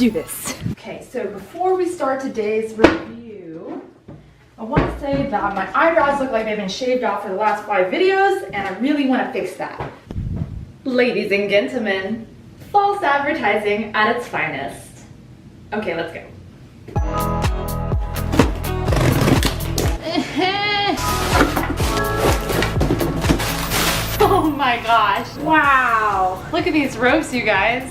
do this. Okay, so before we start today's review, I want to say that my eyebrows look like they've been shaved off for the last 5 videos, and I really want to fix that. Ladies and gentlemen, false advertising at its finest. Okay, let's go. Oh my gosh. Wow. Look at these ropes, you guys.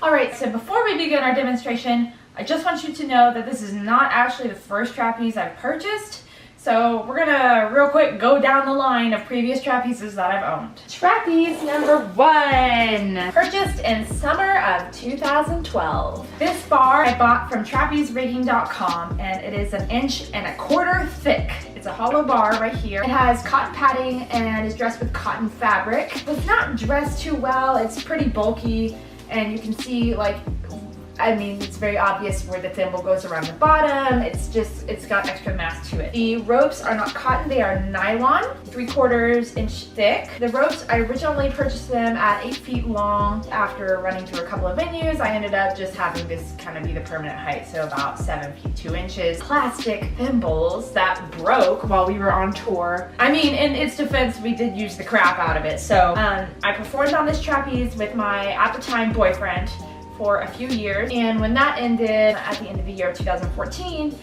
Alright, so before we begin our demonstration, I just want you to know that this is not actually the first trapeze I've purchased. So we're gonna real quick go down the line of previous trapezes that I've owned. Trapeze number 1, purchased in summer of 2012. This bar I bought from trapezerigging.com, and it is 1.25 inches thick. It's a hollow bar right here. It has cotton padding and is dressed with cotton fabric. It's not dressed too well, it's pretty bulky, and you can see, like, I mean, it's very obvious where the thimble goes around the bottom. It's got extra mass to it. The ropes are not cotton, they are nylon, 3/4 inch thick. The ropes, I originally purchased them at 8 feet long. After running through a couple of venues, I ended up just having this kind of be the permanent height, so about 7 feet 2 inches. Plastic thimbles that broke while we were on tour. I mean, in its defense, we did use the crap out of it. So I performed on this trapeze with my, at the time, boyfriend for a few years, and when that ended at the end of the year of 2014,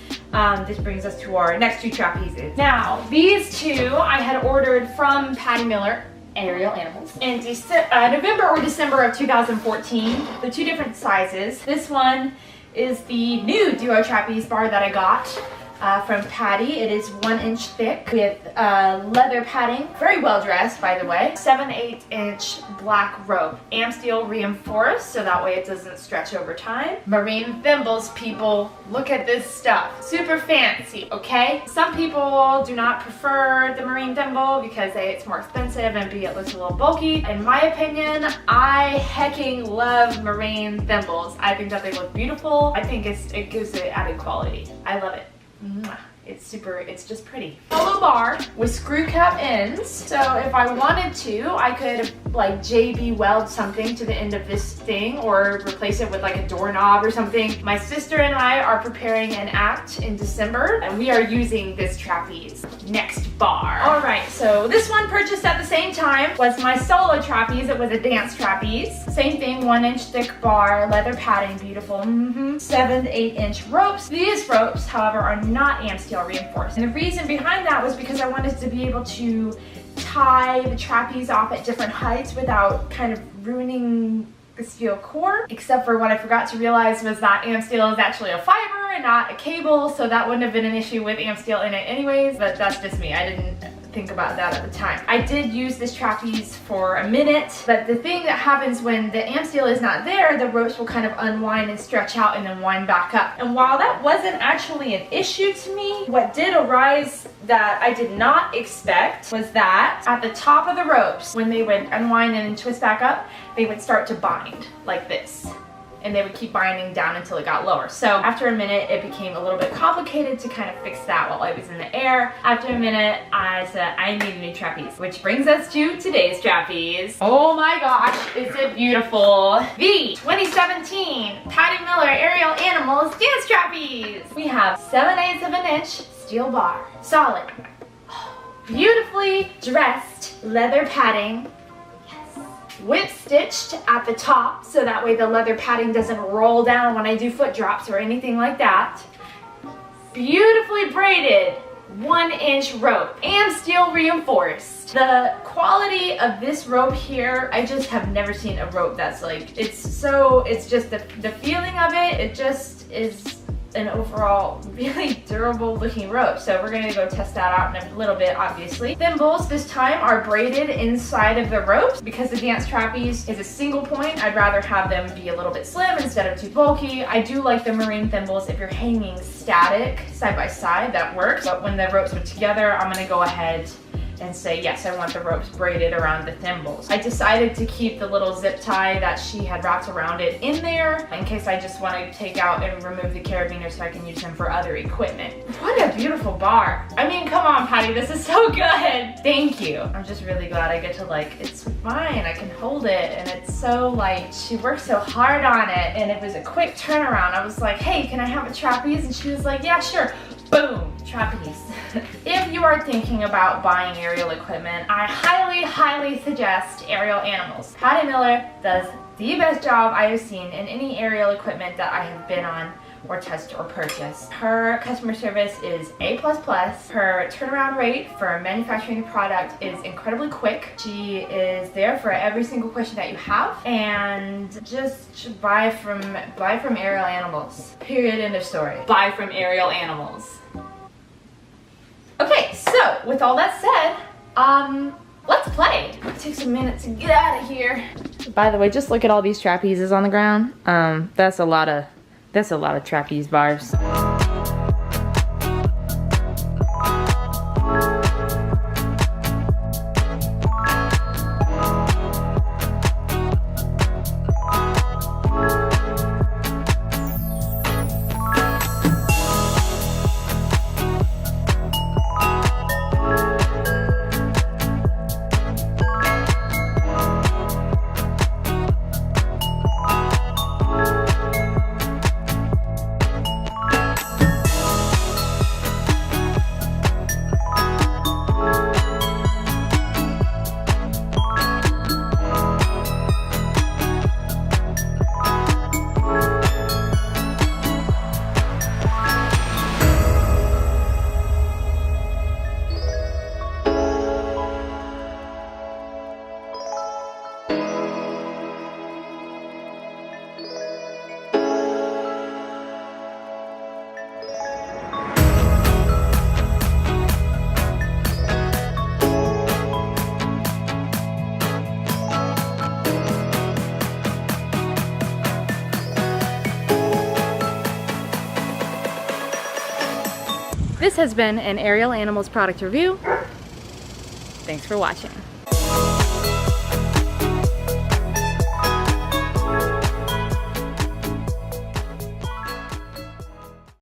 this brings us to our next 2 trapezes. Now, these 2 I had ordered from Patty Miller, Aerial Animals, in November or December of 2014. The 2 different sizes. This one is the new duo trapeze bar that I got from Patty. It is 1 inch thick with leather padding, very well dressed, by the way. 7/8 inch black rope, steel reinforced, so that way it doesn't stretch over time. Marine thimbles, people, look at this stuff. Super fancy, okay? Some people do not prefer the marine thimble because it's more expensive and it looks a little bulky. In my opinion, I hecking love marine thimbles. I think that they look beautiful. I think it gives it added quality. I love it. It's just pretty. Hollow bar with screw cap ends. So if I wanted to, I could like JB weld something to the end of this thing or replace it with like a doorknob or something. My sister and I are preparing an act in December, and we are using this trapeze. Next bar. All right, so this one purchased at the same time was my solo trapeze. It was a dance trapeze. Same thing, 1 inch thick bar, leather padding, beautiful. 7/8 inch ropes. These ropes, however, are not steel reinforced. And the reason behind that was because I wanted to be able to tie the trapeze off at different heights without kind of ruining the steel core. Except for what I forgot to realize was that steel is actually a fiber and not a cable, so that wouldn't have been an issue with steel in it anyways, but that's just me. I didn't think about that at the time. I did use this trapeze for a minute, but the thing that happens when the steel is not there, the ropes will kind of unwind and stretch out and then wind back up. And while that wasn't actually an issue to me, what did arise that I did not expect was that at the top of the ropes, when they would unwind and twist back up, they would start to bind like this. And they would keep binding down until it got lower. So after a minute, it became a little bit complicated to kind of fix that while I was in the air. After a minute, I said, I need a new trapeze, which brings us to today's trapeze. Oh my gosh, is it beautiful. The 2017 Patty Miller Aerial Animals Dance Trapeze. We have 7/8 of an inch steel bar, solid, beautifully dressed leather padding, whip stitched at the top so that way the leather padding doesn't roll down when I do foot drops or anything like that. Beautifully braided 1 inch rope and steel reinforced. The quality of this rope here, I just have never seen a rope that's like, it's just the feeling of it just is an overall really durable looking rope. So we're gonna go test that out in a little bit, obviously. Thimbles this time are braided inside of the ropes. Because the dance trapeze is a single point, I'd rather have them be a little bit slim instead of too bulky. I do like the marine thimbles if you're hanging static side by side, that works. But when the ropes are together, I'm gonna go ahead and say, yes, I want the ropes braided around the thimbles. I decided to keep the little zip tie that she had wrapped around it in there in case I just want to take out and remove the carabiner so I can use them for other equipment. What a beautiful bar. I mean, come on, Patty, this is so good. Thank you. I'm just really glad I get to it's fine, I can hold it, and it's so light. She worked so hard on it, and it was a quick turnaround. I was like, hey, can I have a trapeze? And she was like, yeah, sure. Boom, trapeze. If you are thinking about buying aerial equipment, I highly suggest Aerial Animals. Patty Miller does the best job I have seen in any aerial equipment that I have been on or touched or purchased. Her customer service is A++. Her turnaround rate for manufacturing the product is incredibly quick. She is there for every single question that you have, and just buy from Aerial Animals. Period, end of story. Buy from Aerial Animals. Okay, so with all that said, let's play. It takes a minute to get out of here. By the way, just look at all these trapezes on the ground. That's a lot of trapeze bars. This has been an Aerial Animals product review. Thanks for watching.